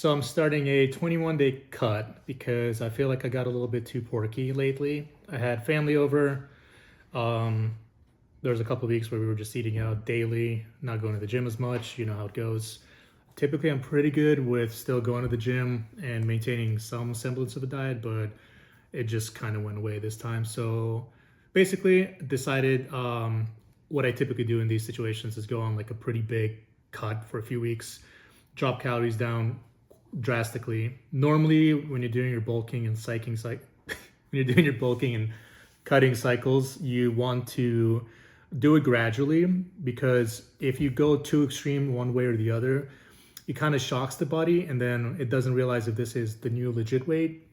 So I'm starting a 21-day cut because I feel like I got a little bit too porky lately. I had family over. Um, there was a couple of weeks where we were just eating out daily, not going to the gym as much. You know how it goes. Typically, I'm pretty good with still going to the gym and maintaining some semblance of a diet, but it just kind of went away this time. So basically, decided what I typically do in these situations is go on like a pretty big cut for a few weeks, drop calories down drastically. Normally, when you're doing your bulking and when you're doing your bulking and cutting cycles, you want to do it gradually because if you go too extreme one way or the other, it kind of shocks the body and then it doesn't realize if this is the new legit weight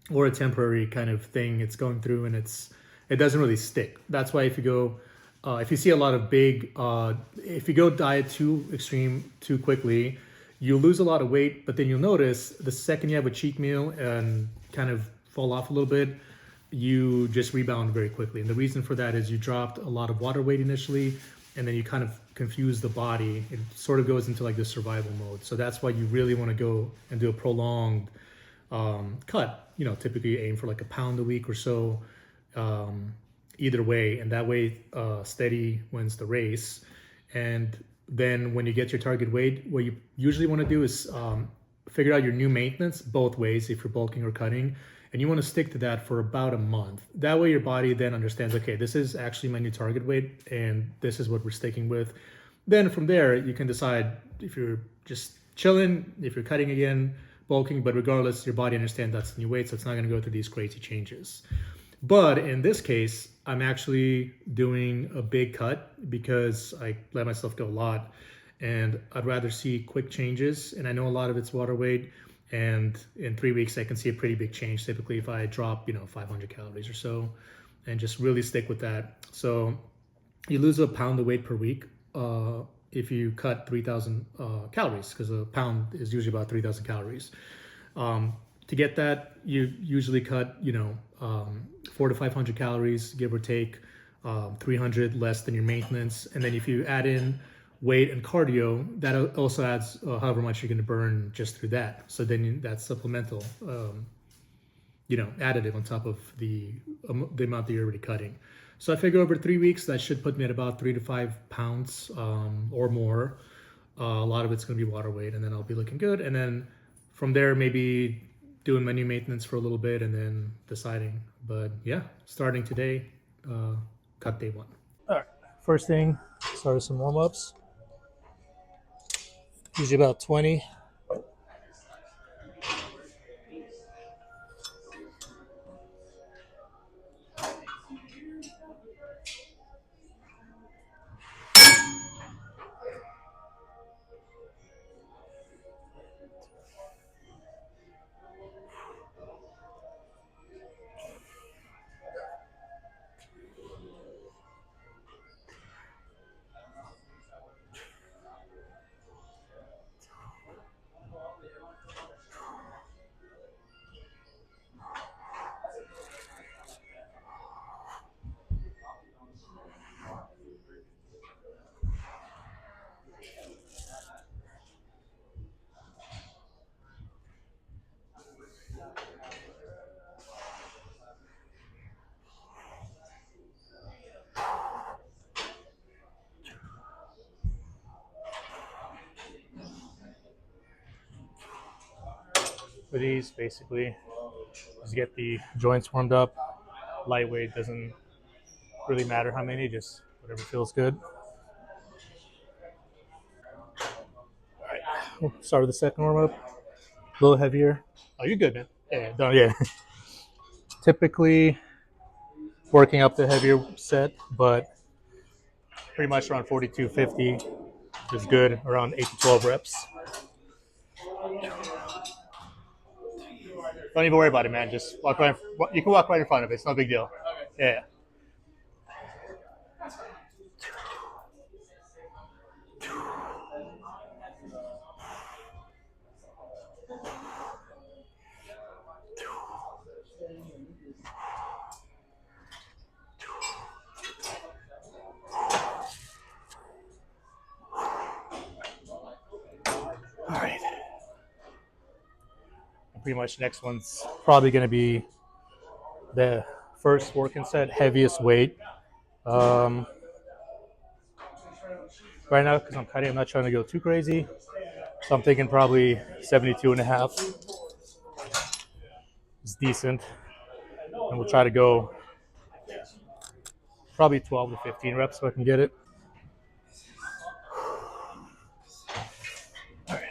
or a temporary kind of thing it's going through and it doesn't really stick. That's why if you see a lot of if you go diet too extreme too quickly, you lose a lot of weight, but then you'll notice the second you have a cheat meal and kind of fall off a little bit, you just rebound very quickly. And the reason for that is you dropped a lot of water weight initially, and then you kind of confuse the body. It sort of goes into like the survival mode. So that's why you really want to go and do a prolonged cut. You know, typically aim for like a pound a week or so, either way, and that way steady wins the race. And then when you get your target weight, what you usually want to do is figure out your new maintenance both ways if you're bulking or cutting, and you want to stick to that for about a month. That way your body then understands, okay, this is actually my new target weight and this is what we're sticking with. Then from there you can decide if you're just chilling, if you're cutting again, bulking, but regardless your body understands that's the new weight, so it's not going to go through these crazy changes. But in this case, I'm actually doing a big cut because I let myself go a lot and I'd rather see quick changes. And I know a lot of it's water weight. And in 3 weeks, I can see a pretty big change. Typically, if I drop, 500 calories or so and just really stick with that. So you lose a pound of weight per week if you cut 3,000 calories, because a pound is usually about 3,000 calories. To get that, you usually cut, 400 to 500 calories, give or take, 300 less than your maintenance. And then if you add in weight and cardio, that also adds however much you're going to burn just through that. So then that's supplemental, additive on top of the amount that you're already cutting. So I figure over 3 weeks, that should put me at about 3 to 5 pounds or more. A lot of it's going to be water weight, and then I'll be looking good. And then from there, maybe doing my new maintenance for a little bit and then deciding. But yeah, starting today, cut day one. All right, first thing, start with some warm-ups. Usually about 20. For these, basically, just get the joints warmed up. Lightweight, doesn't really matter how many, just whatever feels good. All right, we'll start with the second warm up. A little heavier. Oh, you're good, man. Yeah, done. Yeah. Typically working up the heavier set, but pretty much around 42, 50 is good. Around 8 to 12 reps. Don't even worry about it, man. Just walk right. You can walk right in front of it. It's no big deal. Yeah. All right. pretty much next one's probably going to be the first working set, heaviest weight. Right now, because I'm cutting, I'm not trying to go too crazy. So I'm thinking probably 72 and a half is decent. And we'll try to go probably 12 to 15 reps so I can get it. All right.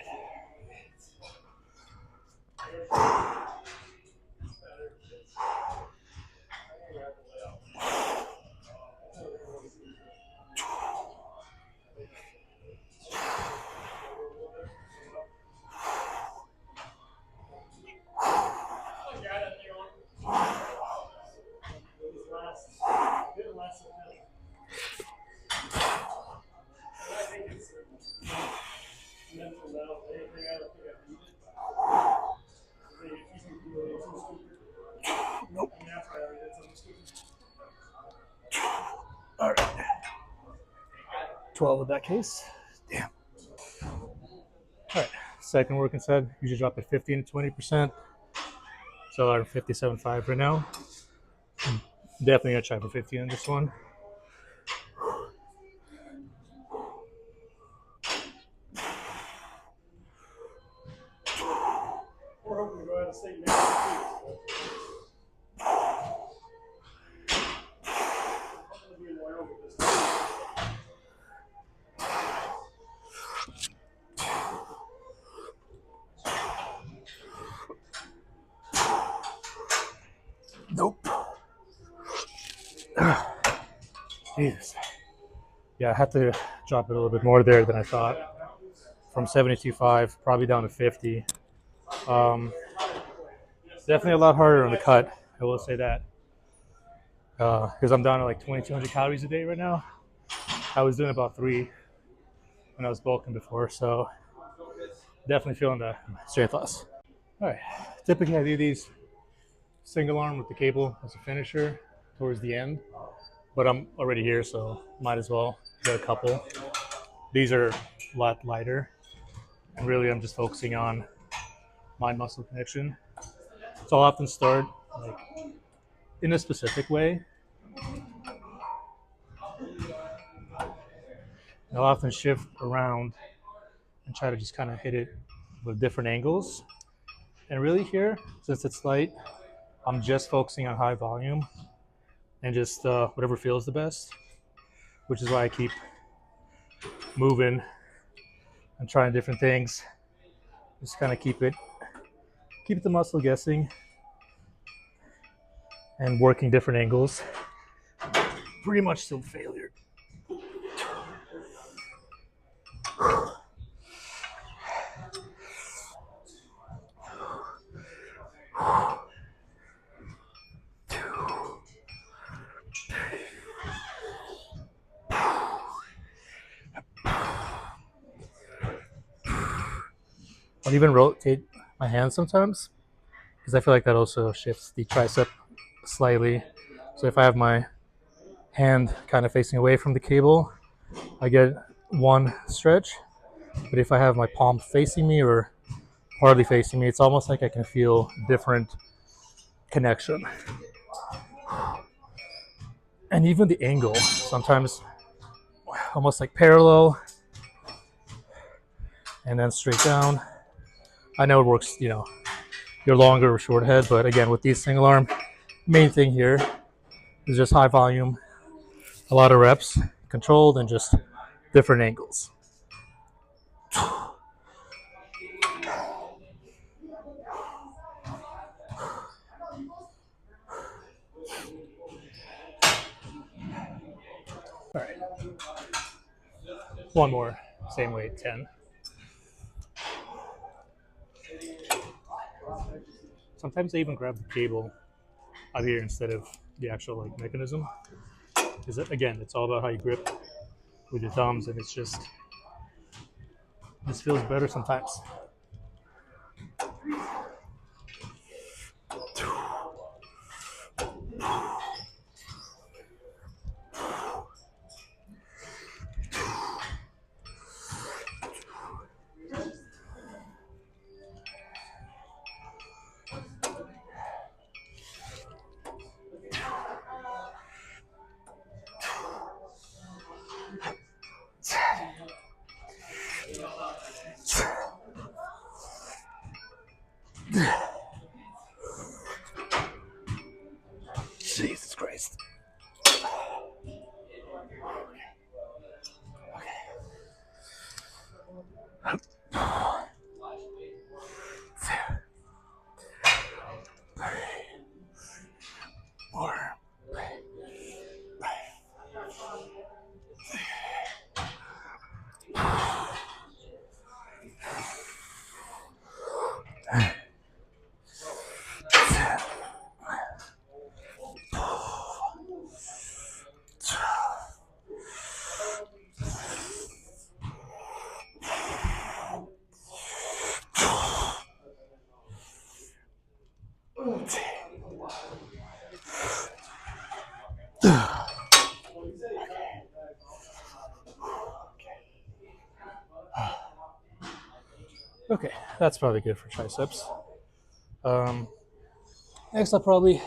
Nope. All right. 12 in that case. Damn. All right. Second working set, usually drop at 15 to 20%. So I'm 57.5 right now. Definitely gonna try for 50 on this one. We're hoping to go ahead and stay next. Nope. Jesus. Yeah, I had to drop it a little bit more there than I thought. From 72.5 probably down to 50. Definitely a lot harder on the cut. I will say that. Because I'm down to like 2,200 calories a day right now. I was doing about 3 when I was bulking before, so definitely feeling the strength loss. All right. Typically, I do these single arm with the cable as a finisher towards the end, but I'm already here, so might as well get a couple. These are a lot lighter, and really I'm just focusing on mind muscle connection. So I'll often start like in a specific way. I'll often shift around and try to just kind of hit it with different angles. And really here, since it's light, I'm just focusing on high volume and just whatever feels the best, which is why I keep moving and trying different things. Just kind of keep the muscle guessing and working different angles. Pretty much till failure. I'll even rotate my hands sometimes because I feel like that also shifts the tricep slightly. So if I have my hand kind of facing away from the cable, I get one stretch. But if I have my palm facing me or hardly facing me, it's almost like I can feel different connection. And even the angle, sometimes almost like parallel and then straight down. I know it works, your longer or short head, but again, with these single arm, main thing here is just high volume, a lot of reps, controlled, and just different angles. All right. One more, same weight, 10. Sometimes I even grab the cable out here instead of the actual mechanism. Because again, it's all about how you grip with your thumbs, and it's just this feels better sometimes. Jesus Christ. More. Okay, that's probably good for triceps. Next, I'll probably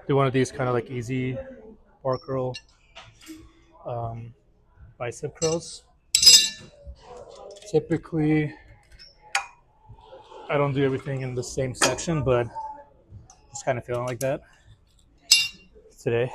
do one of these kind of like easy bar curl bicep curls. Typically, I don't do everything in the same section, but just kind of feeling like that today.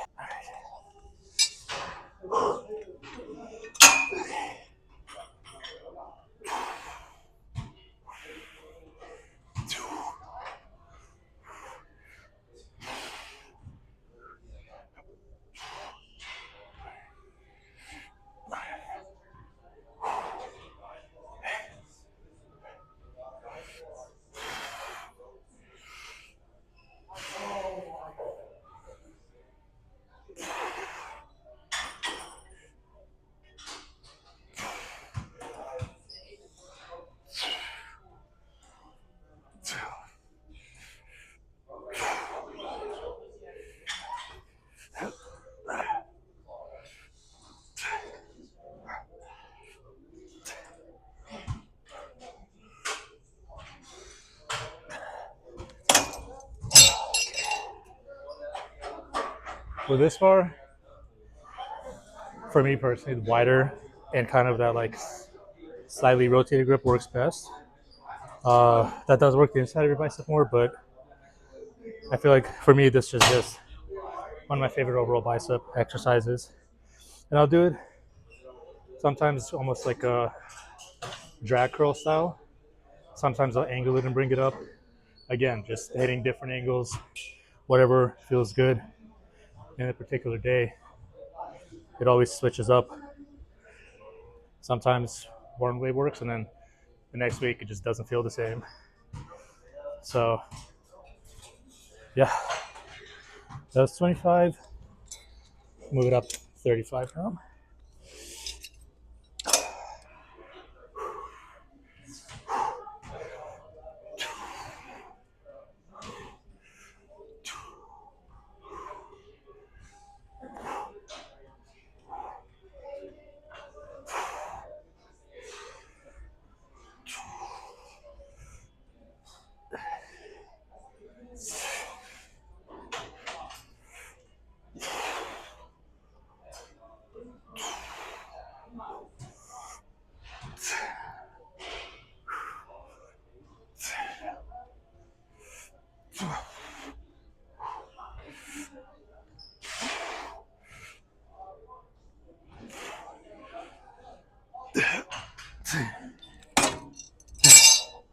With this bar, for me personally, the wider and kind of that like slightly rotated grip works best. That does work the inside of your bicep more, but I feel like for me, this is just one of my favorite overall bicep exercises. And I'll do it sometimes almost like a drag curl style. Sometimes I'll angle it and bring it up. Again, just hitting different angles, whatever feels good in a particular day. It always switches up. Sometimes one way works, and then the next week it just doesn't feel the same. So, yeah, that's 25. Move it up 35 now.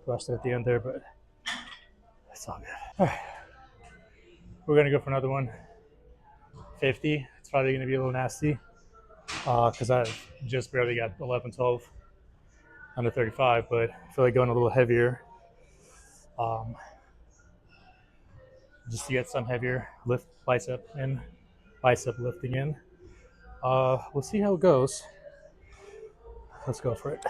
Rushed it at the end there, but it's all good. All right, we're gonna go for another one. 50. It's probably gonna be a little nasty because I just barely got 11, 12 under 35, but I feel like going a little heavier um, just to get some heavier lift bicep and bicep lifting in. We'll see how it goes. Let's go for it.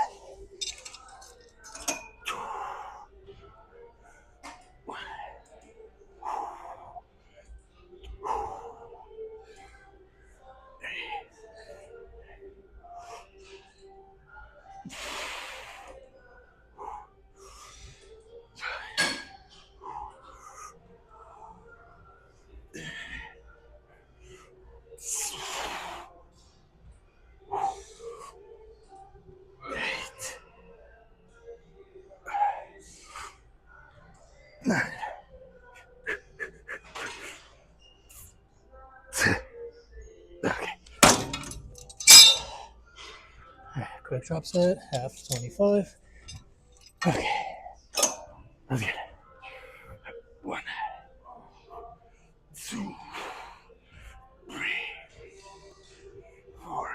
Quick drop set, half 25. Okay, let's get it. 1, 2, 3, 4,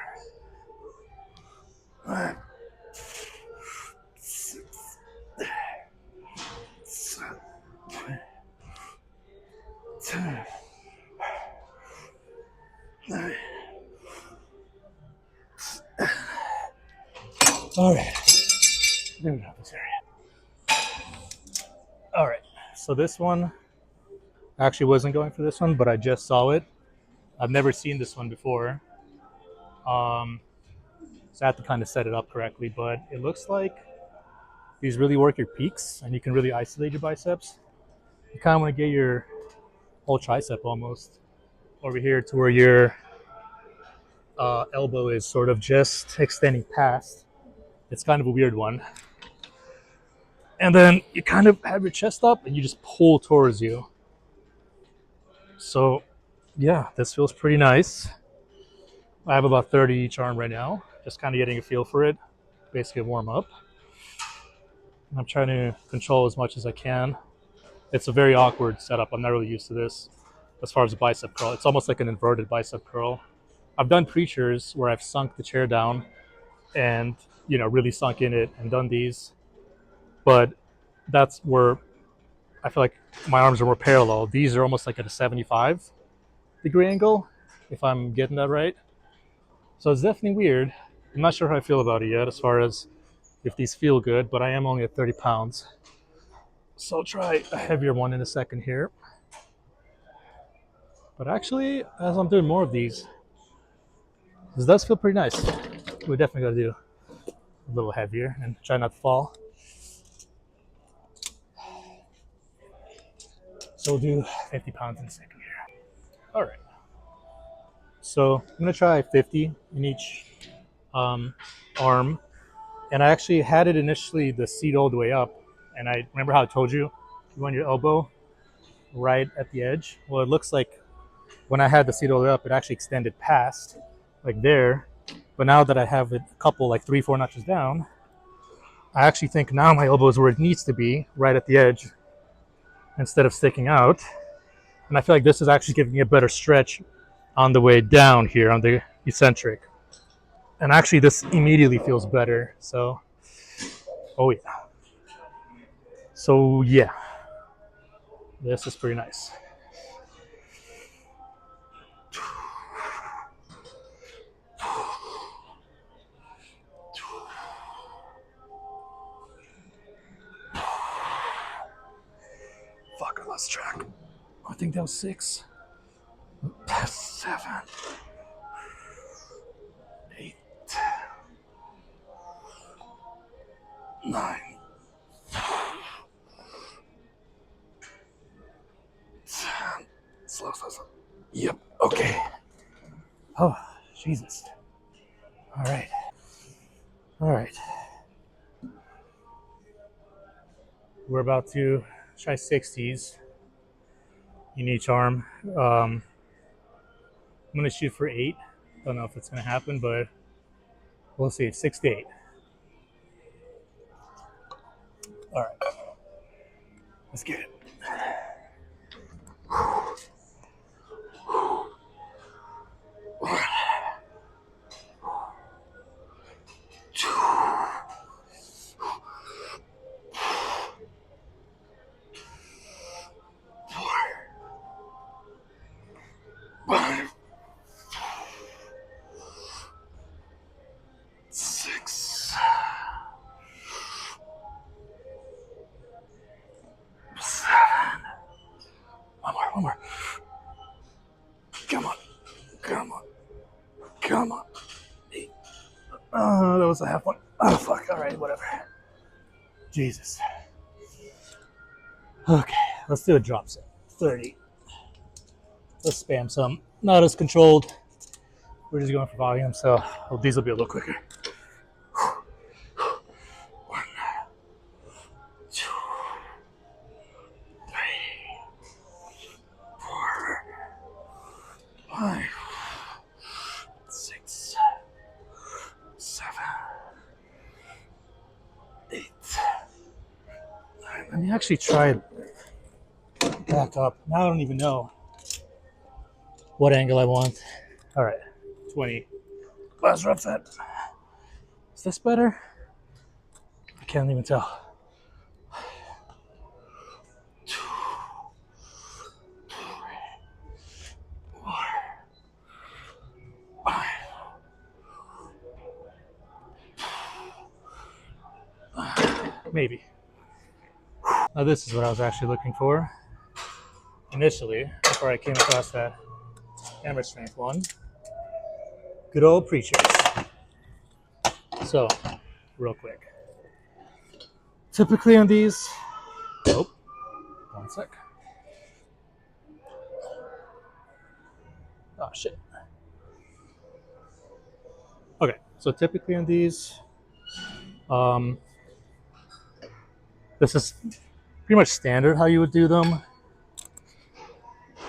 5, 6, 7, 10, 9. All right, let me drop this area. All right, so this one, I actually wasn't going for this one, but I just saw it. I've never seen this one before. So I have to kind of set it up correctly, but it looks like these really work your peaks and you can really isolate your biceps. You kind of want to get your whole tricep almost over here to where your elbow is sort of just extending past. It's kind of a weird one. And then you kind of have your chest up and you just pull towards you. So yeah, this feels pretty nice. I have about 30 each arm right now, just kind of getting a feel for it, basically warm up. I'm trying to control as much as I can. It's a very awkward setup. I'm not really used to this as far as a bicep curl. It's almost like an inverted bicep curl. I've done preachers where I've sunk the chair down and, really sunk in it and done these. But that's where I feel like my arms are more parallel. These are almost like at a 75-degree angle, if I'm getting that right. So it's definitely weird. I'm not sure how I feel about it yet as far as if these feel good, but I am only at 30 pounds. So I'll try a heavier one in a second here. But actually, as I'm doing more of these, this does feel pretty nice. We definitely got to do a little heavier and try not to fall. So we'll do 50 pounds in a second here. All right. So I'm going to try 50 in each arm. And I actually had it initially the seat all the way up. And I remember how I told you, you want your elbow right at the edge. Well, it looks like when I had the seat all the way up, it actually extended past, like there. But now that I have it a couple, like 3-4 notches down, I actually think now my elbow is where it needs to be, right at the edge, instead of sticking out. And I feel like this is actually giving me a better stretch on the way down here on the eccentric. And actually this immediately feels better. So, oh yeah. So yeah, this is pretty nice. Fuck, I lost track. I think that was 6. 7, 8, 9, 10. Slow. Yep, okay. Oh, Jesus. All right. We're about to try 60s in each arm. I'm going to shoot for 8. Don't know if it's going to happen, but we'll see. 6 to 8. All right. Let's get it. One more. Come on. 8. That was a half one. Oh, fuck. All right, whatever. Jesus. Okay, let's do a drop set. 30. Let's spam some. Not as controlled. We're just going for volume, so these will be a little quicker. 1, 2, 3, 4, 5, 6, 7, me actually try it back up. Now I don't even know what angle I want. All right, 20. Last rep set. Is this better? I can't even tell. Maybe. Now this is what I was actually looking for initially before I came across that hammer strength one. Good old preachers. So, real quick. Typically on these, oh, one sec. Oh shit. Okay, so typically on these, this is pretty much standard how you would do them.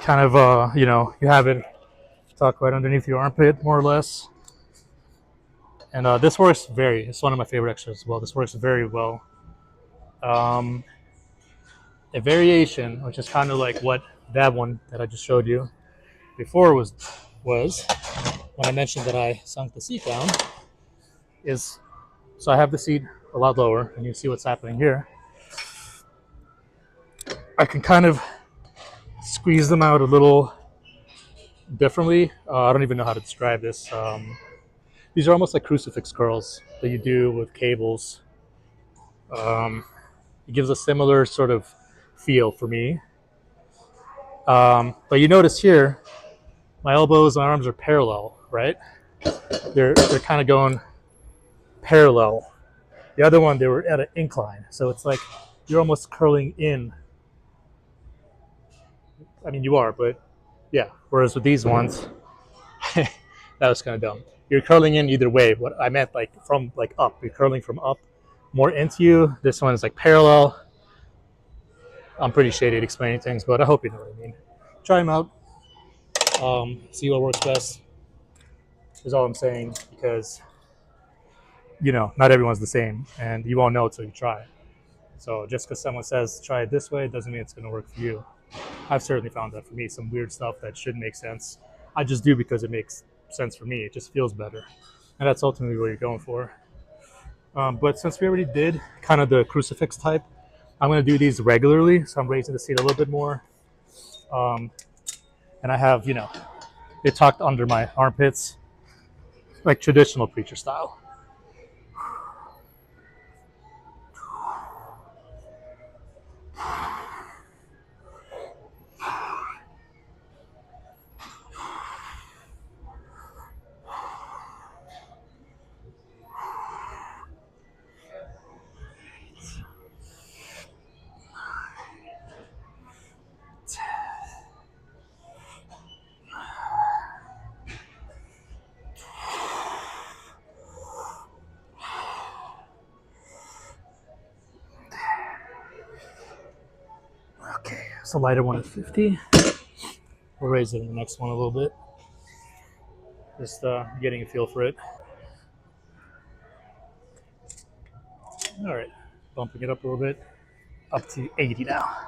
Kind of, you have it tucked right underneath your armpit, more or less. And this works it's one of my favorite exercises as well. This works very well. A variation, which is kind of like what that one that I just showed you before was when I mentioned that I sunk the seat down, is so I have the seat a lot lower, and you see what's happening here. I can kind of squeeze them out a little differently. I don't even know how to describe this. These are almost like crucifix curls that you do with cables. It gives a similar sort of feel for me. But you notice here, my elbows, my arms are parallel, right? They're kind of going parallel. The other one, they were at an incline, so it's like you're almost curling in. I mean, you are, but yeah. Whereas with these ones, that was kind of dumb. You're curling in either way. What I meant, like from like up, you're curling from up more into you. This one is like parallel. I'm pretty shady at explaining things, but I hope you know what I mean. Try them out. See what works best. Is all I'm saying, because not everyone's the same, and you won't know until you try. So just because someone says try it this way doesn't mean it's going to work for you. I've certainly found that for me, some weird stuff that shouldn't make sense, I just do because it makes sense for me. It just feels better, and that's ultimately what you're going for. But since we already did kind of the crucifix type, I'm going to do these regularly. So I'm raising the seat a little bit more, and I have it tucked under my armpits, like traditional preacher style. Okay, so lighter one at 50. We'll raise it in the next one a little bit. Just getting a feel for it. All right, bumping it up a little bit, up to 80 now.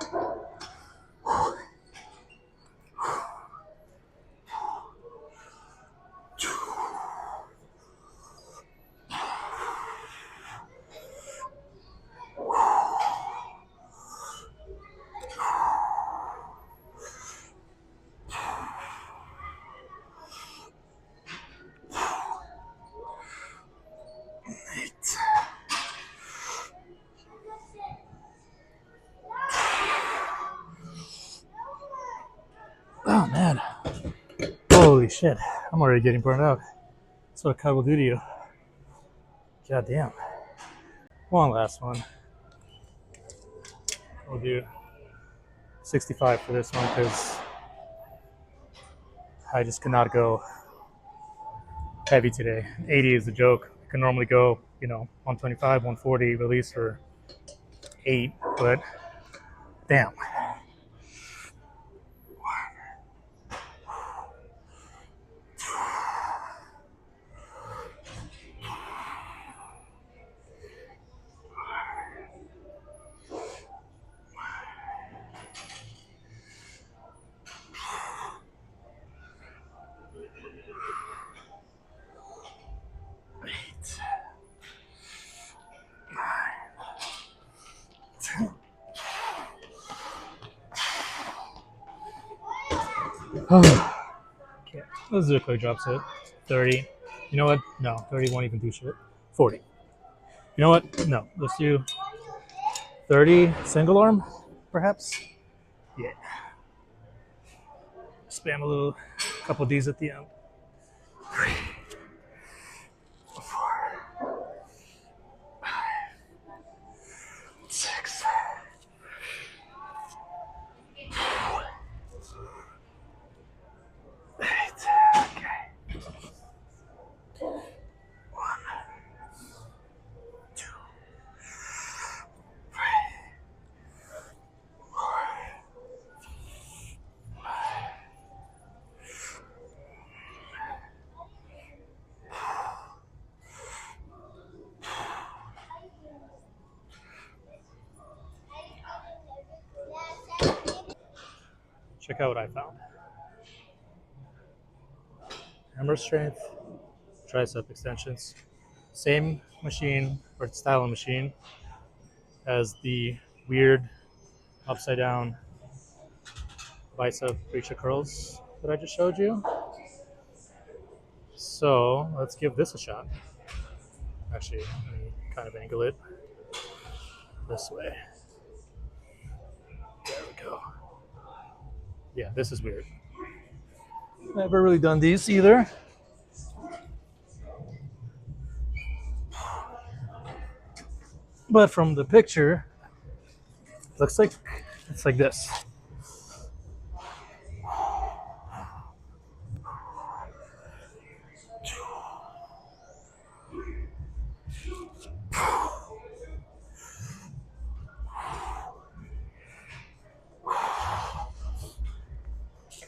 Oh man, holy shit, I'm already getting burned out. That's what a cut will do to you. God damn. One last one. We'll do 65 for this one because I just cannot go heavy today. 80 is a joke. I can normally go, 125, 140 release for 8, but damn. Okay, let's do a quick drop set. 30. You know what? No, 30 won't even do shit. 40. You know what? No, let's do 30 single arm, perhaps. Yeah. Spam a little, couple D's at the end. 3, 4, 6, 8. Okay. 1, 2, 3, 4. Check out what I found. Hammer strength, tricep extensions. Same machine or style of machine as the weird upside down bicep preacher curls that I just showed you. So let's give this a shot. Actually, let me kind of angle it this way. There we go. Yeah, this is weird. Never really done these either. But from the picture, looks like it's like this.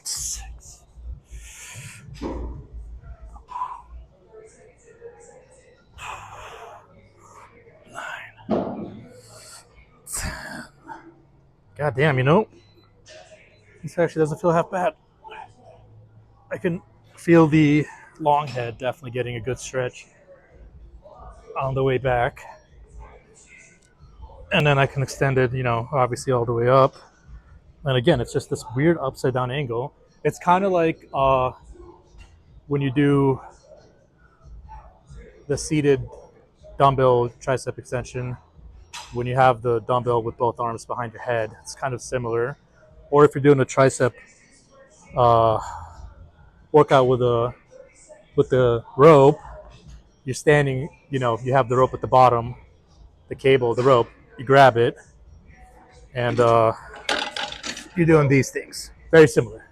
Six, 9, 10. God damn, you know, this actually doesn't feel half bad. I can feel the long head definitely getting a good stretch on the way back. And then I can extend it, you know, obviously all the way up. And again, it's just this weird upside down angle. It's kind of like when you do the seated dumbbell tricep extension, when you have the dumbbell with both arms behind your head, it's kind of similar. Or if you're doing a tricep uh, workout with the rope, you're standing, you know, you have the rope at the bottom, the cable, the rope, you grab it, and you're doing these things. Very similar.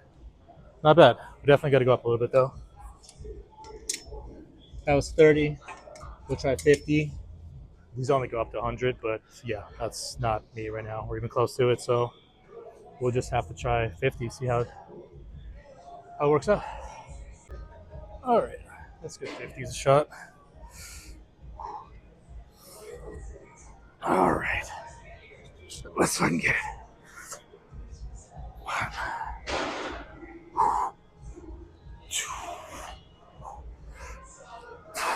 Not bad. We definitely got to go up a little bit though. That was 30. We'll try 50. These only go up to 100, but yeah, that's not me right now. We're even close to it, so we'll just have to try 50, see how it works out. All right, let's get 50s a shot. All right, let's fucking get it. 1, 2, 4,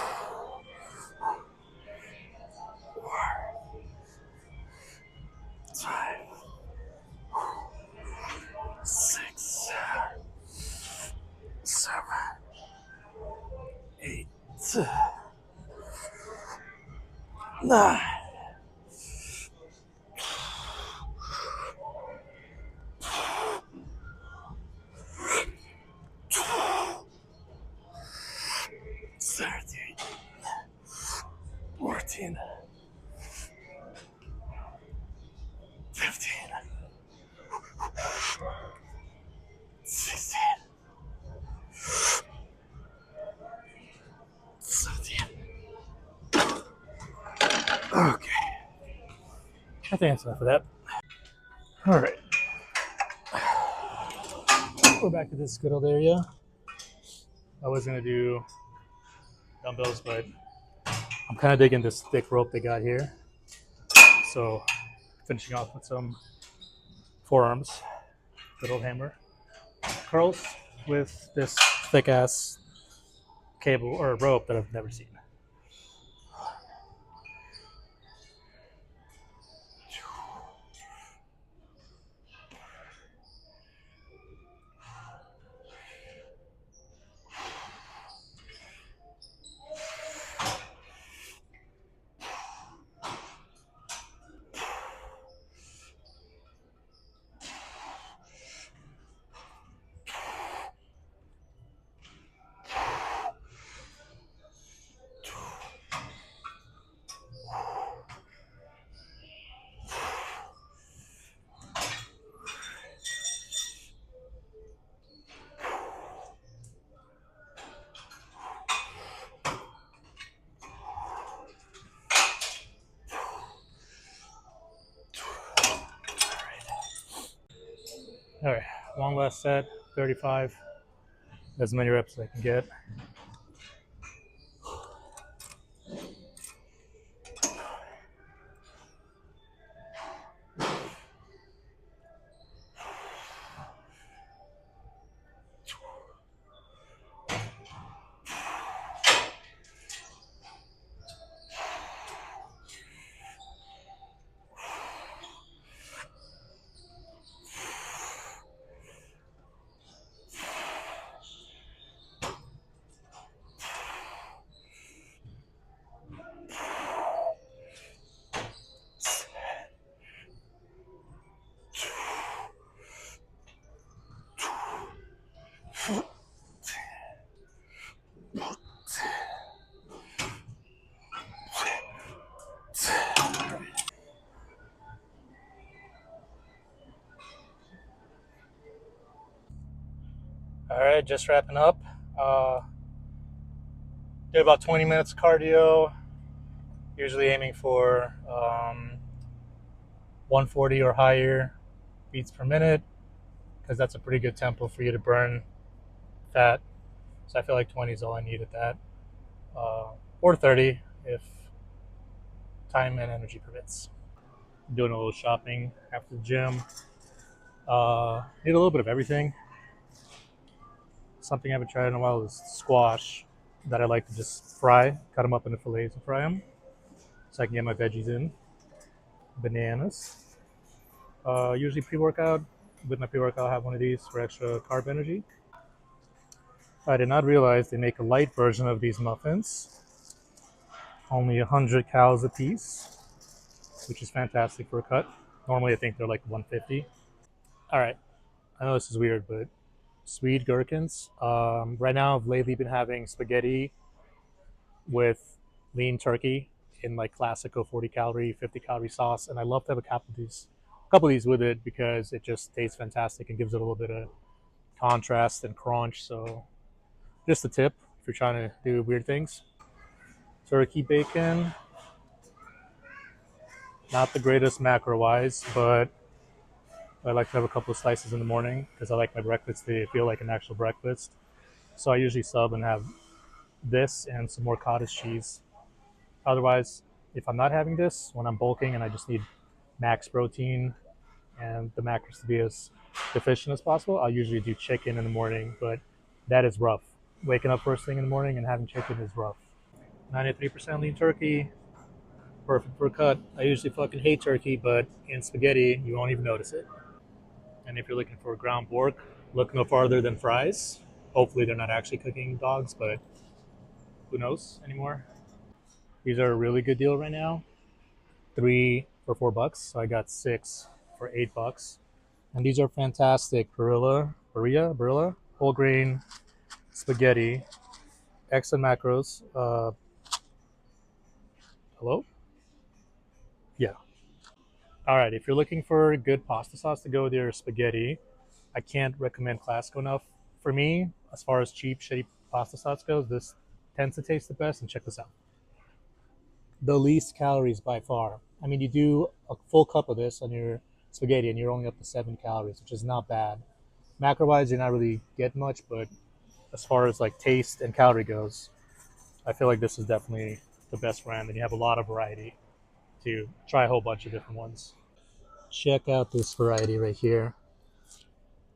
5, 6, 7, 8, 9. 13, 14, 15, 16, 17. Okay. I think that's enough of that. All right. Go back to this good old area. I was going to do dumbbells, but I'm kind of digging this thick rope they got here. So finishing off with some forearms, good old hammer. Curls with this thick ass cable or rope that I've never seen. All right, one last set, 35, as many reps as I can get. All right, just wrapping up. Uh, did about 20 minutes of cardio, usually aiming for 140 or higher beats per minute, because that's a pretty good tempo for you to burn fat. So I feel like 20 is all I need at that, or 30 if time and energy permits. Doing a little shopping after the gym. Need a little bit of everything. Something I haven't tried in a while is squash that I like to just fry, cut them up into fillets and fry them so I can get my veggies in. Bananas. Usually pre-workout. With my pre-workout, I'll have one of these for extra carb energy. I did not realize they make a light version of these muffins. Only 100 calories a piece, which is fantastic for a cut. Normally, I think they're like 150. All right. I know this is weird, but sweet gherkins. Right now, I've lately been having spaghetti with lean turkey in like classical 40 calorie, 50 calorie sauce, and I love to have a couple of these with it because it just tastes fantastic and gives it a little bit of contrast and crunch. So, just a tip if you're trying to do weird things. Turkey bacon, not the greatest macro wise, but I like to have a couple of slices in the morning because I like my breakfast to feel like an actual breakfast. So I usually sub and have this and some more cottage cheese. Otherwise, if I'm not having this, when I'm bulking and I just need max protein and the macros to be as efficient as possible, I'll usually do chicken in the morning, but that is rough. Waking up first thing in the morning and having chicken is rough. 93% lean turkey, perfect for a cut. I usually fucking hate turkey, but in spaghetti, you won't even notice it. And if you're looking for ground pork, look no farther than fries. Hopefully, they're not actually cooking dogs, but who knows anymore. These are a really good deal right now. 3 for $4. So I got 6 for $8. And these are fantastic Barilla, whole grain spaghetti, excellent macros. Hello? Yeah. All right. If you're looking for a good pasta sauce to go with your spaghetti, I can't recommend Classico enough. For me, as far as cheap, shitty pasta sauce goes, this tends to taste the best. And check this out: the least calories by far. I mean, you do a full cup of this on your spaghetti, and you're only up to 7 calories, which is not bad. Macro-wise, you're not really getting much, but as far as like taste and calorie goes, I feel like this is definitely the best brand, and you have a lot of variety to try a whole bunch of different ones. Check out this variety right here.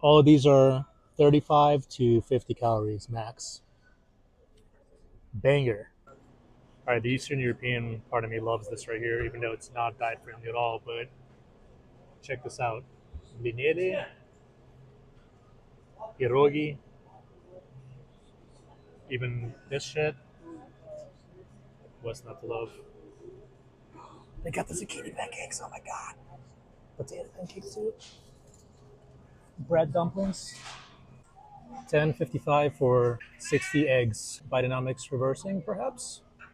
All of these are 35 to 50 calories max. Banger. All right, the Eastern European part of me loves this right here, even though it's not diet friendly at all. But check this out: linere, pierogi, even this shit. What's not to love? They got the zucchini pancakes. Oh my god! Potato pancakes too. Bread dumplings. 10.55 for 60 eggs. Bidenomics reversing, perhaps.